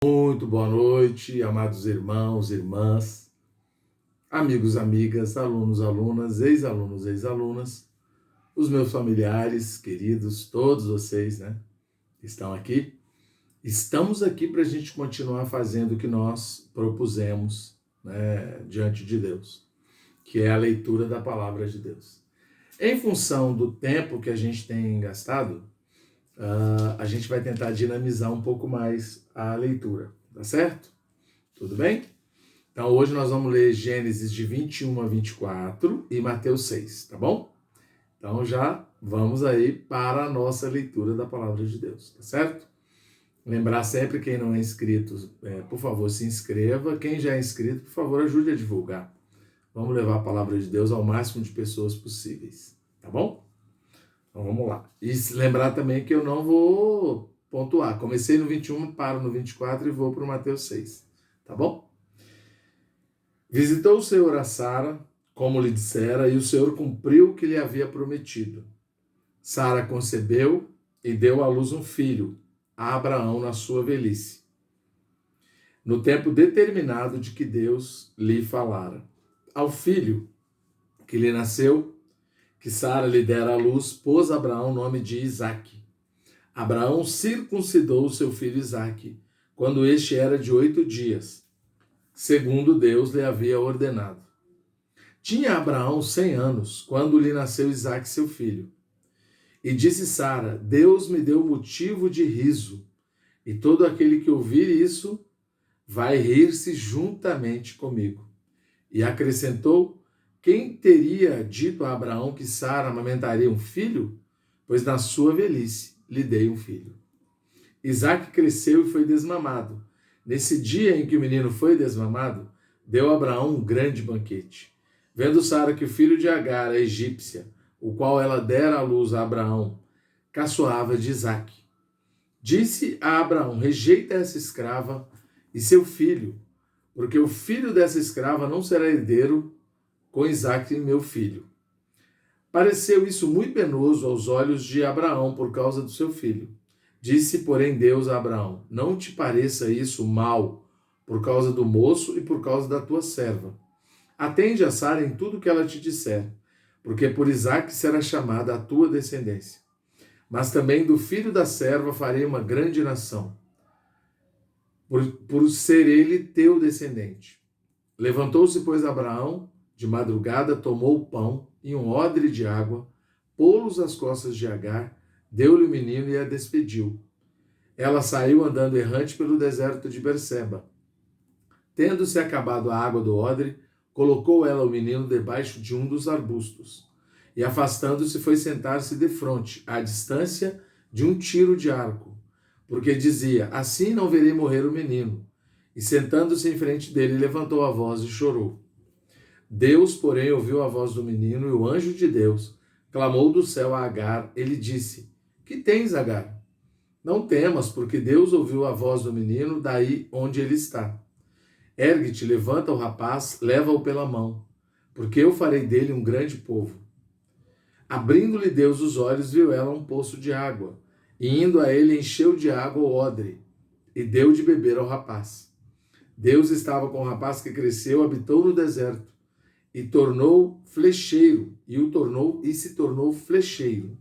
Muito boa noite, amados irmãos, irmãs, amigos, amigas, alunos, alunas, ex-alunos, ex-alunas, os meus familiares, queridos, todos vocês, né, que estão aqui. Estamos aqui para a gente continuar fazendo o que nós propusemos, né, diante de Deus, que é a leitura da palavra de Deus. Em função do tempo que a gente tem gastado, a gente vai tentar dinamizar um pouco mais a leitura, tá certo? Tudo bem? Então hoje nós vamos ler Gênesis de 21 a 24 e Mateus 6, tá bom? Então já vamos aí para a nossa leitura da palavra de Deus, tá certo? Lembrar sempre, quem não é inscrito, por favor, se inscreva. Quem já é inscrito, por favor, ajude a divulgar. Vamos levar a palavra de Deus ao máximo de pessoas possíveis, tá bom? Então vamos lá. E lembrar também que eu não vou pontuar. Comecei no 21, paro no 24 e vou para o Mateus 6. Tá bom? Visitou o Senhor a Sara, como lhe dissera, e o Senhor cumpriu o que lhe havia prometido. Sara concebeu e deu à luz um filho, a Abraão na sua velhice, no tempo determinado de que Deus lhe falara. Ao filho que lhe nasceu, que Sara lhe dera à luz, pôs Abraão o nome de Isaque. Abraão circuncidou o seu filho Isaque, quando este era de 8 dias, segundo Deus lhe havia ordenado. Tinha Abraão 100 anos, quando lhe nasceu Isaque, seu filho. E disse Sara: Deus me deu motivo de riso, e todo aquele que ouvir isso vai rir-se juntamente comigo. E acrescentou: quem teria dito a Abraão que Sara amamentaria um filho? Pois na sua velhice lhe dei um filho. Isaque cresceu e foi desmamado. Nesse dia em que o menino foi desmamado, deu a Abraão um grande banquete. Vendo Sara que o filho de Agar, a egípcia, o qual ela dera à luz a Abraão, caçoava de Isaque. Disse a Abraão: rejeita essa escrava e seu filho, porque o filho dessa escrava não será herdeiro com Isaque, meu filho. Pareceu isso muito penoso aos olhos de Abraão por causa do seu filho. Disse, porém, Deus a Abraão: não te pareça isso mal por causa do moço e por causa da tua serva. Atende a Sara em tudo que ela te disser, porque por Isaque será chamada a tua descendência. Mas também do filho da serva farei uma grande nação, por ser ele teu descendente. Levantou-se, pois, Abraão de madrugada, tomou o pão e um odre de água, pô-los às costas de Agar, deu-lhe o menino e a despediu. Ela saiu andando errante pelo deserto de Berseba. Tendo-se acabado a água do odre, colocou ela o menino debaixo de um dos arbustos, e afastando-se foi sentar-se defronte, à distância de um tiro de arco, porque dizia: assim não verei morrer o menino. E sentando-se em frente dele, levantou a voz e chorou. Deus, porém, ouviu a voz do menino, e o anjo de Deus clamou do céu a Agar. Ele disse: que tens, Agar? Não temas, porque Deus ouviu a voz do menino daí onde ele está. Ergue-te, levanta o rapaz, leva-o pela mão, porque eu farei dele um grande povo. Abrindo-lhe Deus os olhos, viu ela um poço de água, e indo a ele encheu de água o odre, e deu de beber ao rapaz. Deus estava com o rapaz que cresceu, habitou no deserto, e tornou flecheiro, e se tornou flecheiro.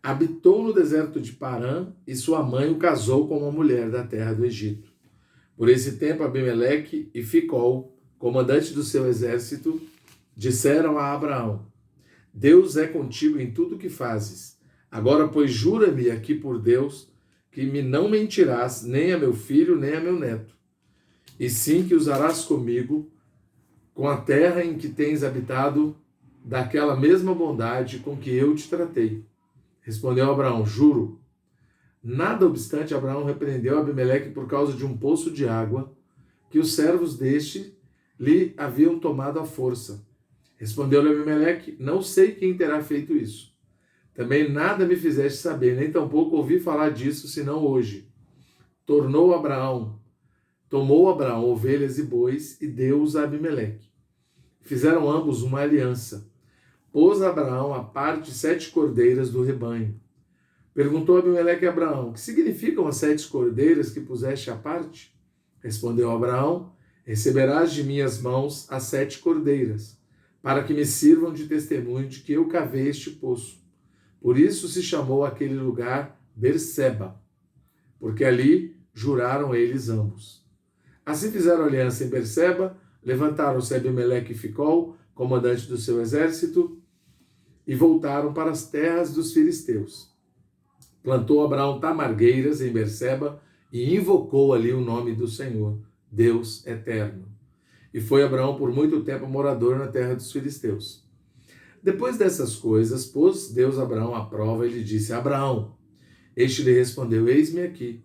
Habitou no deserto de Parã, e sua mãe o casou com uma mulher da terra do Egito. Por esse tempo, Abimeleque e Ficol, comandante do seu exército, disseram a Abraão: Deus é contigo em tudo o que fazes. Agora, pois, jura-me aqui por Deus que me não mentirás nem a meu filho, nem a meu neto, e sim que usarás comigo com a terra em que tens habitado, daquela mesma bondade com que eu te tratei. Respondeu Abraão: juro. Nada obstante, Abraão repreendeu Abimeleque por causa de um poço de água que os servos deste lhe haviam tomado à força. Respondeu-lhe Abimeleque: não sei quem terá feito isso. Também nada me fizeste saber, nem tampouco ouvi falar disso, senão hoje. Tomou Abraão ovelhas e bois e deu-os a Abimeleque. Fizeram ambos uma aliança. Pôs Abraão à parte 7 cordeiras do rebanho. Perguntou Abimeleque a Abraão: que significam as 7 cordeiras que puseste à parte? Respondeu Abraão: receberás de minhas mãos as 7 cordeiras, para que me sirvam de testemunho de que eu cavei este poço. Por isso se chamou aquele lugar Berseba, porque ali juraram eles ambos. Assim fizeram aliança em Berseba, levantaram-se Abimeleque e Ficol, comandante do seu exército, e voltaram para as terras dos filisteus. Plantou Abraão tamargueiras em Berseba e invocou ali o nome do Senhor, Deus eterno. E foi Abraão por muito tempo morador na terra dos filisteus. Depois dessas coisas, pôs Deus Abraão à prova e lhe disse: Abraão. Este lhe respondeu: eis-me aqui.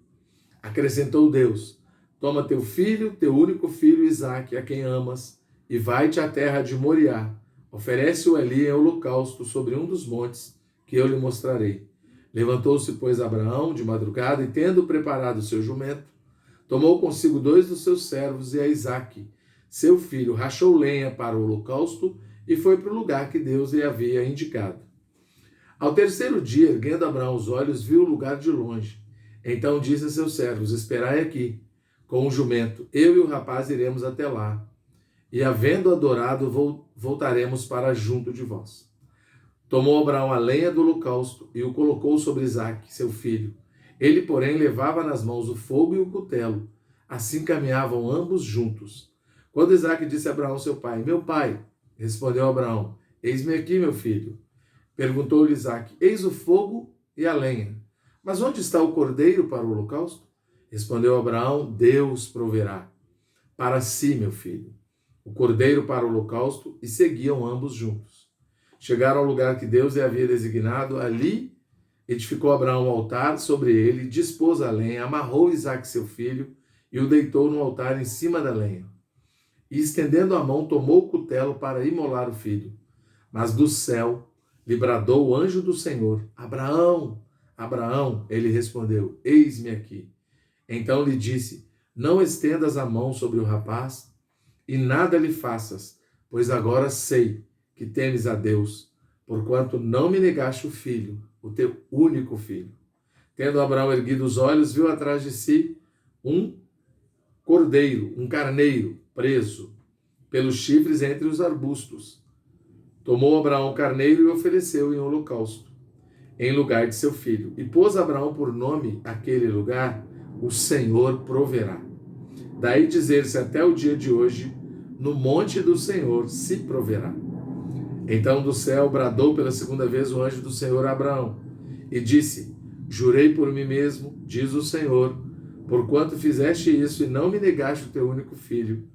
Acrescentou Deus: toma teu filho, teu único filho Isaque, a quem amas, e vai-te à terra de Moriá. Oferece-o ali em holocausto sobre um dos montes que eu lhe mostrarei. Levantou-se, pois, Abraão de madrugada, e tendo preparado seu jumento, tomou consigo 2 dos seus servos e a Isaque, seu filho, rachou lenha para o holocausto e foi para o lugar que Deus lhe havia indicado. Ao terceiro dia, erguendo Abraão os olhos, viu o lugar de longe. Então disse a seus servos: esperai aqui, com o jumento, eu e o rapaz iremos até lá, e havendo adorado, voltaremos para junto de vós. Tomou Abraão a lenha do holocausto e o colocou sobre Isaque, seu filho. Ele, porém, levava nas mãos o fogo e o cutelo. Assim caminhavam ambos juntos. Quando Isaque disse a Abraão, seu pai: meu pai, respondeu Abraão: eis-me aqui, meu filho. Perguntou-lhe Isaque: eis o fogo e a lenha, mas onde está o cordeiro para o holocausto? Respondeu Abraão: Deus proverá para si, meu filho, o cordeiro para o holocausto, e seguiam ambos juntos. Chegaram ao lugar que Deus lhe havia designado. Ali edificou Abraão um altar sobre ele, dispôs a lenha, amarrou Isaque, seu filho, e o deitou no altar em cima da lenha. E, estendendo a mão, tomou o cutelo para imolar o filho. Mas do céu lhe bradou o anjo do Senhor: Abraão, Abraão. Ele respondeu: eis-me aqui. Então lhe disse: não estendas a mão sobre o rapaz, e nada lhe faças, pois agora sei que temes a Deus, porquanto não me negaste o filho, o teu único filho. Tendo Abraão erguido os olhos, viu atrás de si um cordeiro, um carneiro, preso pelos chifres entre os arbustos. Tomou Abraão o carneiro e o ofereceu em holocausto, em lugar de seu filho. E pôs Abraão por nome aquele lugar: o Senhor proverá. Daí dizer-se até o dia de hoje: no monte do Senhor se proverá. Então do céu bradou pela segunda vez o anjo do Senhor a Abraão e disse: jurei por mim mesmo, diz o Senhor, porquanto fizeste isso e não me negaste o teu único filho,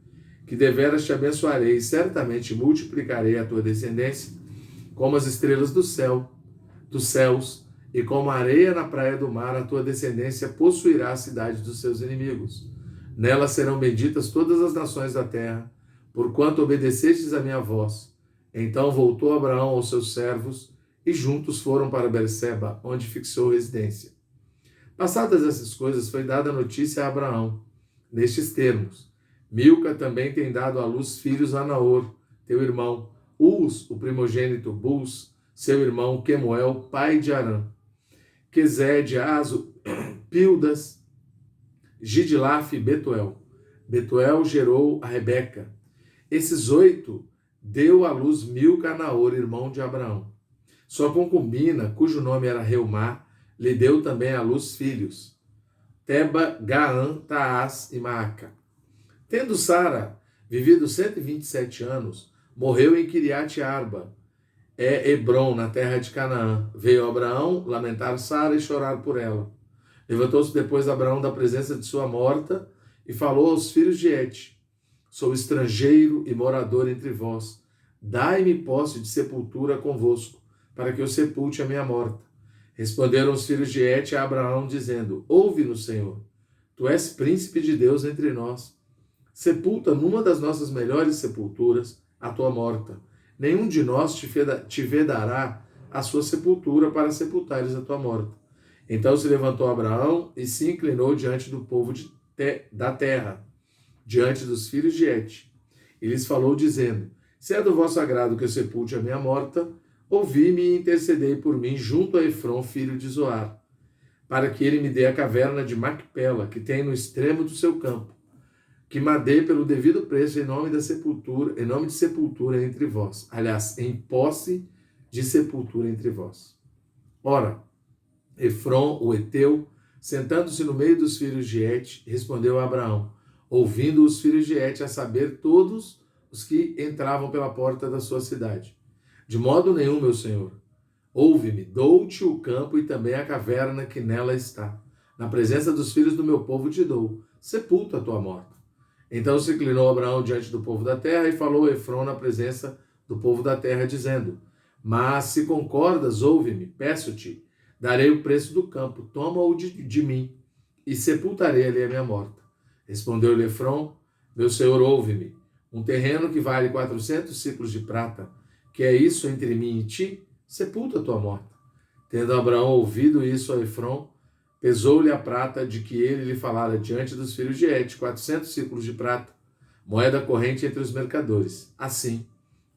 que deveras te abençoarei e certamente multiplicarei a tua descendência como as estrelas dos céus, e como a areia na praia do mar, a tua descendência possuirá a cidade dos seus inimigos. Nela serão benditas todas as nações da terra, porquanto obedecestes a minha voz. Então voltou Abraão aos seus servos, e juntos foram para Berseba, onde fixou residência. Passadas essas coisas, foi dada a notícia a Abraão, nestes termos: Milca também tem dado à luz filhos a Naor, teu irmão, Uz, o primogênito, Buz, seu irmão, Quemuel, pai de Arã, Quezed, Azo, Pildas, Gidlaf e Betuel. Betuel gerou a Rebeca. Esses 8 deu à luz Milca a Naor, irmão de Abraão. Sua concubina, cujo nome era Reumá, lhe deu também à luz filhos: Teba, Gaã, Taás e Maaca. Tendo Sara vivido 127 anos, morreu em Kiriat Arba, Hebron, na terra de Canaã. Veio Abraão lamentar Sara e chorar por ela. Levantou-se depois Abraão da presença de sua morta e falou aos filhos de Et: sou estrangeiro e morador entre vós. Dai-me posse de sepultura convosco, para que eu sepulte a minha morta. Responderam os filhos de Et a Abraão, dizendo: ouve-nos, Senhor, tu és príncipe de Deus entre nós. Sepulta numa das nossas melhores sepulturas a tua morta. Nenhum de nós te vedará a sua sepultura para sepultares a tua morta. Então se levantou Abraão e se inclinou diante do povo da terra, diante dos filhos de Et. E lhes falou, dizendo: se é do vosso agrado que eu sepulte a minha morta, ouvi-me e intercedei por mim junto a Efron, filho de Zoar, para que ele me dê a caverna de Macpela, que tem no extremo do seu campo, que madei pelo devido preço em nome de sepultura entre vós. Aliás, em posse de sepultura entre vós. Ora, Efron, o heteu, sentando-se no meio dos filhos de Et, respondeu a Abraão, ouvindo os filhos de Et, a saber, todos os que entravam pela porta da sua cidade. De modo nenhum, meu senhor. Ouve-me, dou-te o campo e também a caverna que nela está. Na presença dos filhos do meu povo te dou. Sepulta a tua morta. Então se inclinou Abraão diante do povo da terra e falou a Efron na presença do povo da terra, dizendo, mas se concordas, ouve-me, peço-te, darei o preço do campo, toma-o de mim, e sepultarei ali a minha morta. Respondeu-lhe Efron, meu senhor, ouve-me, um terreno que vale 400 ciclos de prata, que é isso entre mim e ti, sepulta a tua morta. Tendo Abraão ouvido isso a Efron, pesou-lhe a prata de que ele lhe falara diante dos filhos de Et, 400 ciclos de prata, moeda corrente entre os mercadores. Assim,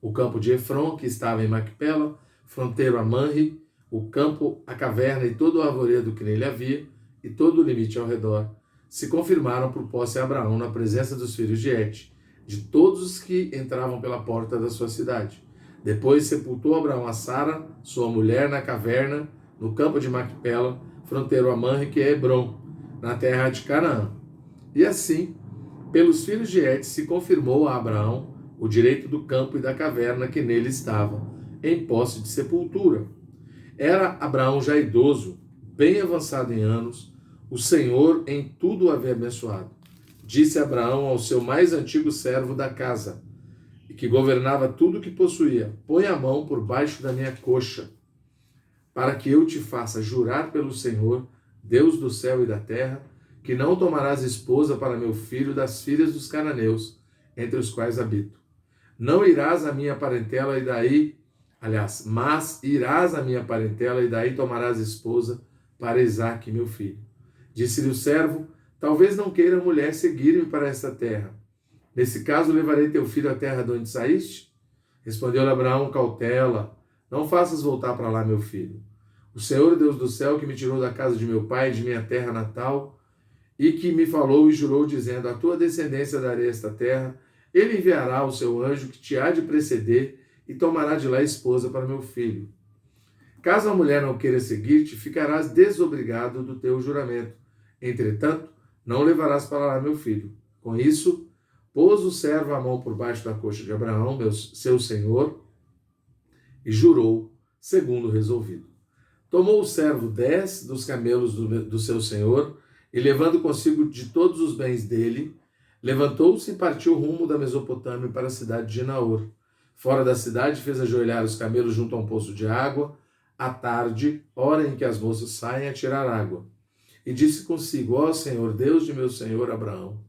o campo de Efron, que estava em Macpela, fronteiro a Manre, o campo, a caverna e todo o arvoredo que nele havia, e todo o limite ao redor, se confirmaram por posse a Abraão na presença dos filhos de Et, de todos os que entravam pela porta da sua cidade. Depois sepultou Abraão a Sara, sua mulher, na caverna, no campo de Macpela, fronteiro a Manre, que é Hebron, na terra de Canaã. E assim, pelos filhos de Et, se confirmou a Abraão o direito do campo e da caverna que nele estava, em posse de sepultura. Era Abraão já idoso, bem avançado em anos, o Senhor em tudo o havia abençoado. Disse Abraão ao seu mais antigo servo da casa, que governava tudo o que possuía, põe a mão por baixo da minha coxa, para que eu te faça jurar pelo Senhor, Deus do céu e da terra, que não tomarás esposa para meu filho das filhas dos cananeus, entre os quais habito. Não irás à minha parentela e daí, mas irás à minha parentela e daí tomarás esposa para Isaque, meu filho. Disse-lhe o servo, talvez não queira a mulher seguir-me para esta terra. Nesse caso, levarei teu filho à terra de onde saíste? Respondeu-lhe Abraão, cautela, não faças voltar para lá, meu filho. O Senhor, Deus do céu, que me tirou da casa de meu pai e de minha terra natal, e que me falou e jurou, dizendo, a tua descendência darei esta terra, ele enviará o seu anjo que te há de preceder e tomará de lá esposa para meu filho. Caso a mulher não queira seguir-te, ficarás desobrigado do teu juramento. Entretanto, não levarás para lá meu filho. Com isso, pôs o servo a mão por baixo da coxa de Abraão, seu senhor, e jurou, segundo resolvido. Tomou o servo 10 dos camelos do seu senhor, e levando consigo de todos os bens dele, levantou-se e partiu rumo da Mesopotâmia para a cidade de Naor. Fora da cidade, fez ajoelhar os camelos junto a um poço de água, à tarde, hora em que as moças saem a tirar água. E disse consigo, ó Senhor, Deus de meu senhor Abraão,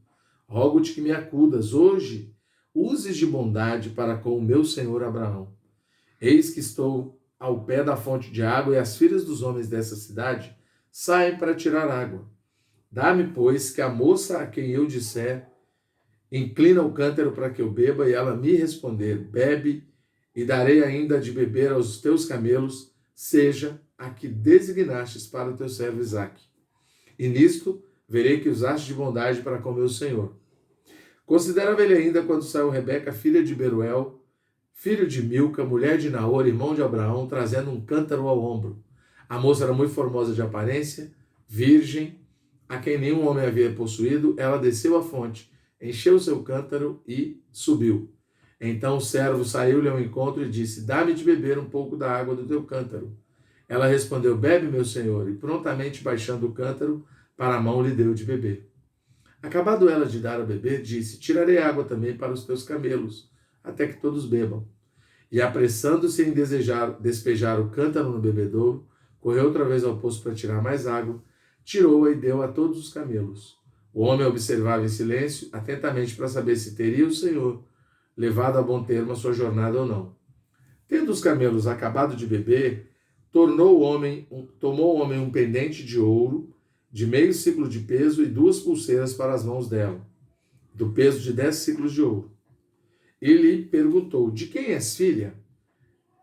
rogo-te que me acudas hoje, uses de bondade para com o meu senhor Abraão. Eis que estou ao pé da fonte de água e as filhas dos homens dessa cidade saem para tirar água. Dá-me, pois, que a moça a quem eu disser, inclina o cântaro para que eu beba, e ela me responder, bebe, e darei ainda de beber aos teus camelos, seja a que designastes para o teu servo Isaque. E nisto verei que usaste de bondade para com meu senhor. Considerava ele ainda quando saiu Rebeca, filha de Beruel, filho de Milca, mulher de Naor, irmão de Abraão, trazendo um cântaro ao ombro. A moça era muito formosa de aparência, virgem, a quem nenhum homem havia possuído. Ela desceu à fonte, encheu seu cântaro e subiu. Então o servo saiu-lhe ao encontro e disse, dá-me de beber um pouco da água do teu cântaro. Ela respondeu, bebe, meu senhor, e prontamente baixando o cântaro, para a mão lhe deu de beber. Acabado ela de dar a beber, disse, tirarei água também para os teus camelos, até que todos bebam. E apressando-se em despejar o cântaro no bebedouro, correu outra vez ao poço para tirar mais água, tirou-a e deu a todos os camelos. O homem observava em silêncio, atentamente para saber se teria o Senhor levado a bom termo a sua jornada ou não. Tendo os camelos acabado de beber, tomou o homem um pendente de ouro, de meio ciclo de peso e 2 pulseiras para as mãos dela, do peso de 10 ciclos de ouro. E lhe perguntou, de quem és filha?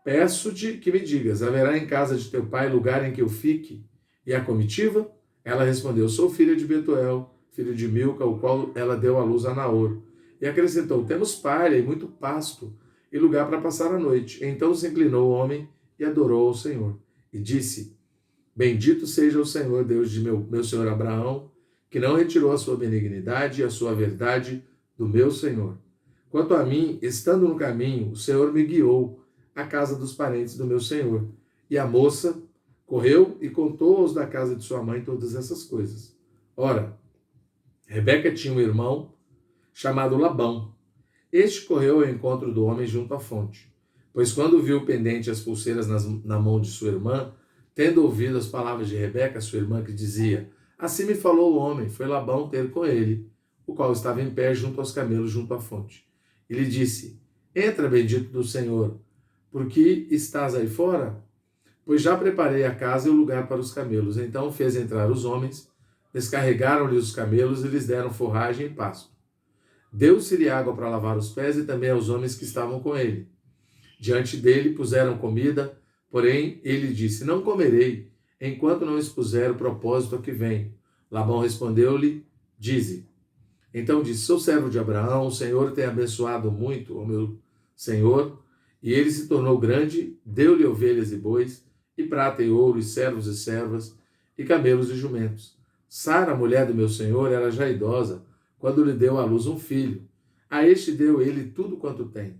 Peço-te que me digas, haverá em casa de teu pai lugar em que eu fique? E a comitiva? Ela respondeu, sou filha de Betuel, filho de Milca, o qual ela deu à luz a Naor. E acrescentou, temos palha e muito pasto, e lugar para passar a noite. Então se inclinou o homem e adorou ao Senhor. E disse, bendito seja o Senhor, Deus de meu senhor Abraão, que não retirou a sua benignidade e a sua verdade do meu senhor. Quanto a mim, estando no caminho, o Senhor me guiou à casa dos parentes do meu senhor. E a moça correu e contou aos da casa de sua mãe todas essas coisas. Ora, Rebeca tinha um irmão chamado Labão. Este correu ao encontro do homem junto à fonte, pois quando viu o pendente e as pulseiras na mão de sua irmã, tendo ouvido as palavras de Rebeca, sua irmã, que dizia, assim me falou o homem, foi Labão ter com ele, o qual estava em pé junto aos camelos, junto à fonte. E lhe disse, entra, bendito do Senhor, por que estás aí fora? Pois já preparei a casa e o lugar para os camelos. Então fez entrar os homens, descarregaram-lhe os camelos e lhes deram forragem e pasto. Deu-se-lhe água para lavar os pés e também aos homens que estavam com ele. Diante dele puseram comida, porém ele disse, não comerei, enquanto não expuser o propósito a que venho. Labão respondeu-lhe, dize. Então disse, sou servo de Abraão, o Senhor tem abençoado muito o meu senhor, e ele se tornou grande, deu-lhe ovelhas e bois, e prata e ouro, e servos e servas, e camelos e jumentos. Sara, mulher do meu senhor, era já idosa, quando lhe deu à luz um filho. A este deu ele tudo quanto tem.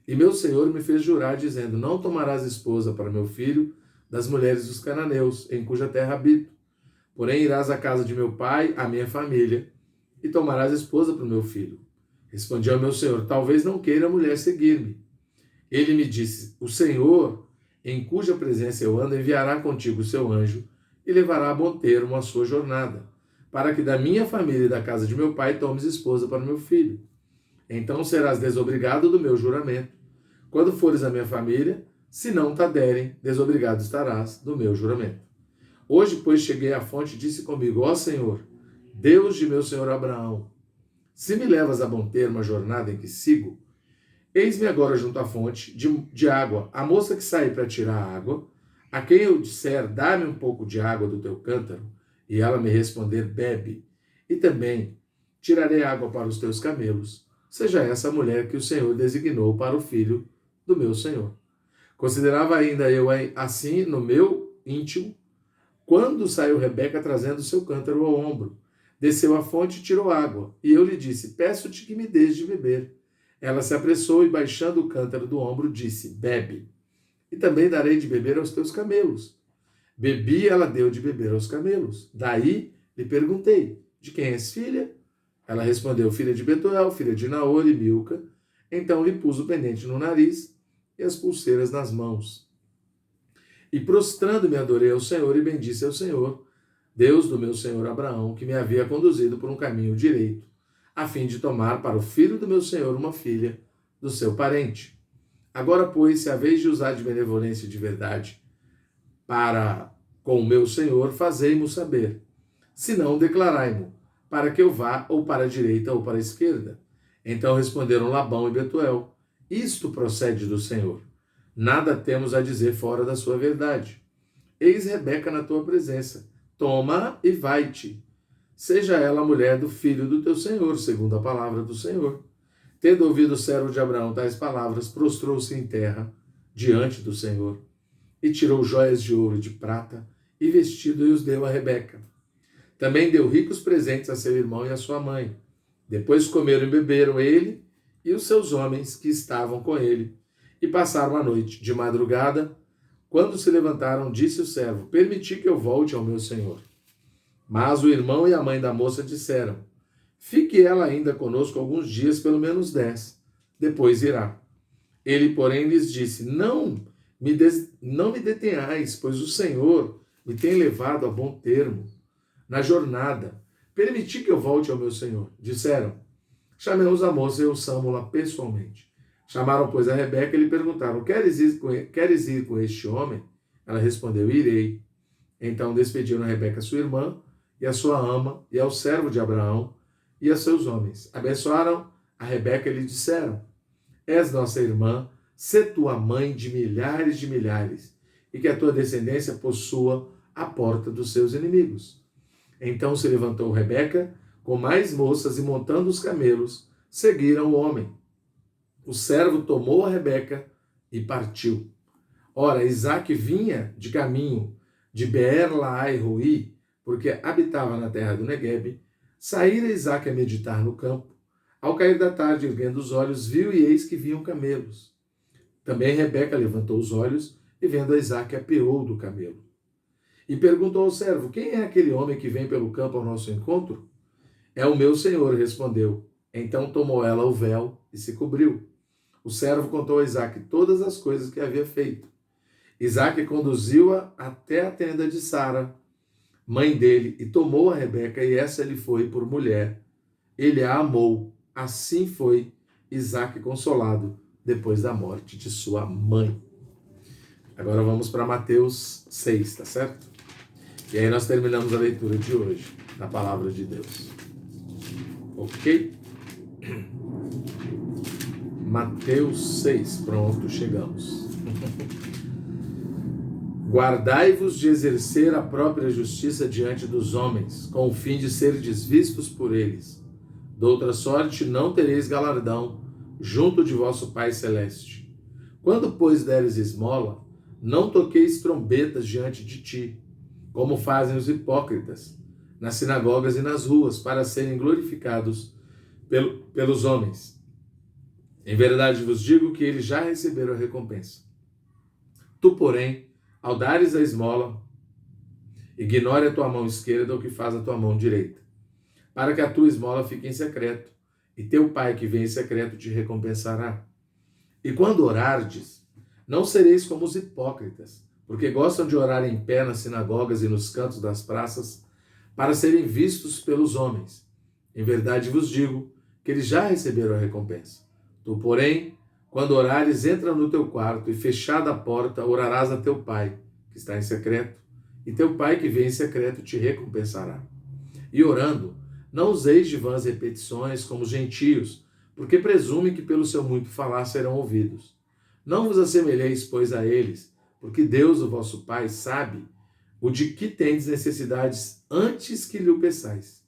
E meu senhor me fez jurar, dizendo, não tomarás esposa para meu filho das mulheres dos cananeus, em cuja terra habito. Porém irás à casa de meu pai, à minha família, e tomarás esposa para o meu filho. Respondi ao meu senhor, talvez não queira a mulher seguir-me. Ele me disse, o Senhor, em cuja presença eu ando, enviará contigo o seu anjo, e levará a bom termo a sua jornada, para que da minha família e da casa de meu pai tomes esposa para meu filho. Então serás desobrigado do meu juramento. Quando fores à minha família, se não te derem, desobrigado estarás do meu juramento. Hoje, pois, cheguei à fonte e disse comigo, ó Senhor, Deus de meu senhor Abraão, se me levas a bom termo a jornada em que sigo, eis-me agora junto à fonte de água, a moça que sai para tirar a água, a quem eu disser, dá-me um pouco de água do teu cântaro, e ela me responder, bebe, e também tirarei água para os teus camelos, seja essa a mulher que o Senhor designou para o filho do meu Senhor. Considerava ainda eu assim no meu íntimo, quando saiu Rebeca trazendo seu cântaro ao ombro. Desceu à fonte e tirou água, e eu lhe disse, peço-te que me dês de beber. Ela se apressou e, baixando o cântaro do ombro, disse, bebe, e também darei de beber aos teus camelos. Bebi, ela deu de beber aos camelos. Daí lhe perguntei, de quem és filha? Ela respondeu, filha de Betuel, filha de Naor e Milca. Então lhe pus o pendente no nariz e as pulseiras nas mãos. E prostrando-me adorei ao Senhor e bendisse ao Senhor, Deus do meu senhor Abraão, que me havia conduzido por um caminho direito, a fim de tomar para o filho do meu senhor uma filha do seu parente. Agora, pois, se haveis de usar de benevolência e de verdade para com o meu senhor, fazei-mo saber. Se não, declarai-mo, para que eu vá ou para a direita ou para a esquerda. Então responderam Labão e Betuel, isto procede do Senhor. Nada temos a dizer fora da sua verdade. Eis Rebeca na tua presença. Toma e vai-te. Seja ela a mulher do filho do teu senhor, segundo a palavra do Senhor. Tendo ouvido o servo de Abraão tais palavras, prostrou-se em terra diante do Senhor, e tirou joias de ouro e de prata, e vestido e os deu a Rebeca. Também deu ricos presentes a seu irmão e a sua mãe. Depois comeram e beberam ele e os seus homens que estavam com ele, e passaram a noite. De madrugada, quando se levantaram, disse o servo, permiti que eu volte ao meu senhor. Mas o irmão e a mãe da moça disseram, fique ela ainda conosco alguns dias, pelo menos 10, depois irá. Ele, porém, lhes disse, não me detenhais, pois o Senhor me tem levado a bom termo na jornada. Permiti que eu volte ao meu senhor. Disseram, chamemos a moça e ouçamo-la pessoalmente. Chamaram, pois, a Rebeca e lhe perguntaram, queres ir com este homem? Ela respondeu, irei. Então despediram a Rebeca, sua irmã, e a sua ama, e ao servo de Abraão, e a seus homens. Abençoaram a Rebeca e lhe disseram, és nossa irmã, sê tua mãe de milhares, e que a tua descendência possua à porta dos seus inimigos. Então se levantou Rebeca com mais moças e, montando os camelos, seguiram o homem. O servo tomou a Rebeca e partiu. Ora, Isaque vinha de caminho de Beer-Lahai-Roi, porque habitava na terra do Neguebe. Saíra Isaque a meditar no campo. Ao cair da tarde, erguendo os olhos, viu e eis que vinham camelos. Também Rebeca levantou os olhos e, vendo a Isaque, apeou do camelo. E perguntou ao servo: quem é aquele homem que vem pelo campo ao nosso encontro? É o meu senhor, respondeu. Então tomou ela o véu e se cobriu. O servo contou a Isaque todas as coisas que havia feito. Isaque conduziu-a até a tenda de Sara, mãe dele, e tomou a Rebeca, e essa lhe foi por mulher. Ele a amou. Assim foi Isaque consolado depois da morte de sua mãe. Agora vamos para Mateus 6, tá certo? E aí nós terminamos a leitura de hoje, da palavra de Deus. Ok? Mateus 6, pronto, chegamos. Guardai-vos de exercer a própria justiça diante dos homens, com o fim de serdes vistos por eles. Doutra sorte não tereis galardão junto de vosso Pai Celeste. Quando, pois, deres esmola, não toqueis trombetas diante de ti, como fazem os hipócritas, nas sinagogas e nas ruas, para serem glorificados pelos homens. Em verdade vos digo que eles já receberam a recompensa. Tu, porém, ao dares a esmola, ignore a tua mão esquerda o que faz a tua mão direita, para que a tua esmola fique em secreto, e teu Pai que vem em secreto te recompensará. E quando orardes, não sereis como os hipócritas, porque gostam de orar em pé nas sinagogas e nos cantos das praças, para serem vistos pelos homens. Em verdade vos digo que eles já receberam a recompensa. Tu, porém, quando orares, entra no teu quarto, e fechada a porta, orarás a teu Pai, que está em secreto, e teu Pai que vem em secreto te recompensará. E orando, não useis de vãs repetições como os gentios, porque presumem que pelo seu muito falar serão ouvidos. Não vos assemelheis, pois, a eles, porque Deus, o vosso Pai, sabe o de que tendes necessidades antes que lhe o peçais.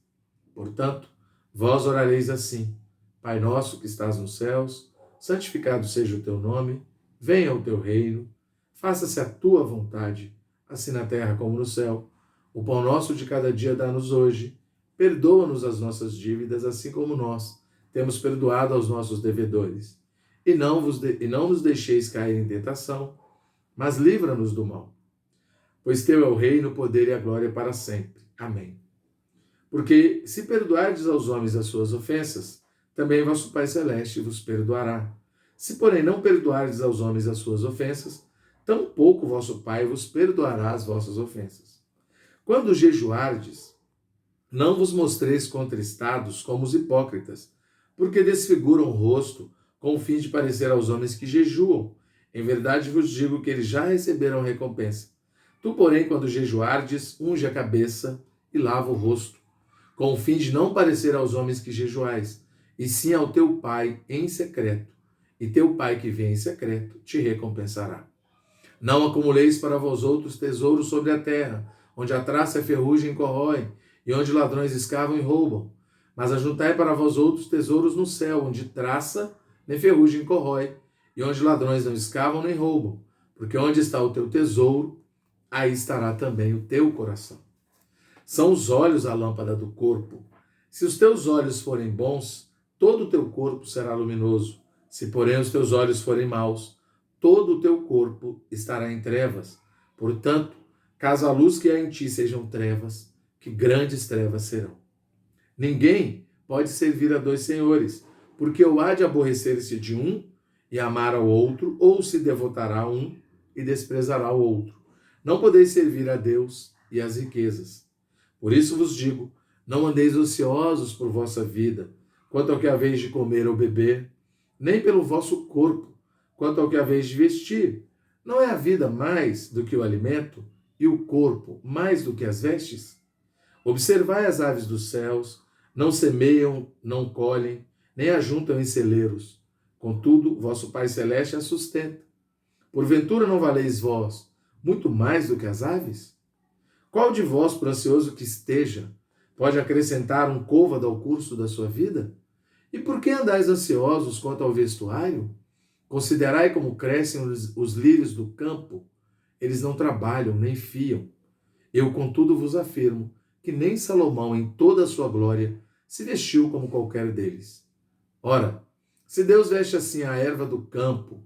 Portanto, vós orareis assim: Pai nosso que estás nos céus, santificado seja o teu nome, venha o teu reino, faça-se a tua vontade, assim na terra como no céu. O pão nosso de cada dia dá-nos hoje. Perdoa-nos as nossas dívidas, assim como nós temos perdoado aos nossos devedores. E não nos deixeis cair em tentação, mas livra-nos do mal. Pois teu é o reino, o poder e a glória para sempre. Amém. Porque se perdoardes aos homens as suas ofensas, também vosso Pai Celeste vos perdoará. Se, porém, não perdoardes aos homens as suas ofensas, tampouco vosso Pai vos perdoará as vossas ofensas. Quando jejuardes, não vos mostreis contristados como os hipócritas, porque desfiguram o rosto com o fim de parecer aos homens que jejuam. Em verdade vos digo que eles já receberam recompensa. Tu, porém, quando jejuardes, unge a cabeça e lava o rosto, com o fim de não parecer aos homens que jejuais, e sim ao teu Pai em secreto, e teu Pai que vem em secreto te recompensará. Não acumuleis para vós outros tesouros sobre a terra, onde a traça e a ferrugem corroem, e onde ladrões escavam e roubam. Mas ajuntai para vós outros tesouros no céu, onde traça nem ferrugem corrói, e onde ladrões não escavam nem roubam. Porque onde está o teu tesouro, aí estará também o teu coração. São os olhos a lâmpada do corpo. Se os teus olhos forem bons, todo o teu corpo será luminoso. Se, porém, os teus olhos forem maus, todo o teu corpo estará em trevas. Portanto, caso a luz que há em ti sejam trevas, que grandes trevas serão. Ninguém pode servir a dois senhores, porque ou há de aborrecer-se de um e amar ao outro, ou se devotará a um e desprezará o outro. Não podeis servir a Deus e às riquezas. Por isso vos digo, não andeis ociosos por vossa vida, quanto ao que haveis de comer ou beber, nem pelo vosso corpo, quanto ao que haveis de vestir. Não é a vida mais do que o alimento, e o corpo mais do que as vestes? Observai as aves dos céus, não semeiam, não colhem, nem ajuntam em celeiros. Contudo, vosso Pai Celeste as sustenta. Porventura não valeis vós muito mais do que as aves? Qual de vós, por ansioso que esteja, pode acrescentar um côvado ao curso da sua vida? E por que andais ansiosos quanto ao vestuário? Considerai como crescem os lírios do campo. Eles não trabalham nem fiam. Eu, contudo, vos afirmo que nem Salomão, em toda a sua glória, se vestiu como qualquer deles. Ora, se Deus veste assim a erva do campo,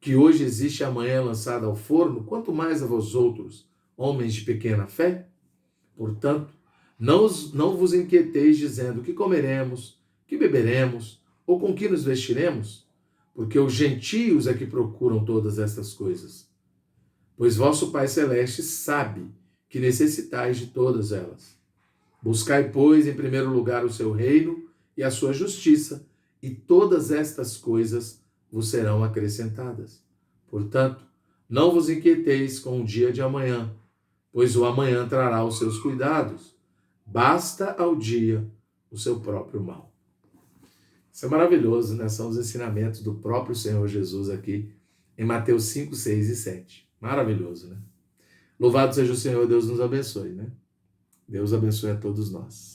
que hoje existe e amanhã é lançada ao forno, quanto mais a vós outros, homens de pequena fé? Portanto, não vos inquieteis dizendo que comeremos, que beberemos, ou com que nos vestiremos, porque os gentios é que procuram todas estas coisas. Pois vosso Pai Celeste sabe que necessitais de todas elas. Buscai, pois, em primeiro lugar o seu reino e a sua justiça, e todas estas coisas vos serão acrescentadas. Portanto, não vos inquieteis com o dia de amanhã, pois o amanhã trará os seus cuidados. Basta ao dia o seu próprio mal. Isso é maravilhoso, né? São os ensinamentos do próprio Senhor Jesus aqui em Mateus 5, 6 e 7. Maravilhoso, né? Louvado seja o Senhor, Deus nos abençoe, né? Deus abençoe a todos nós.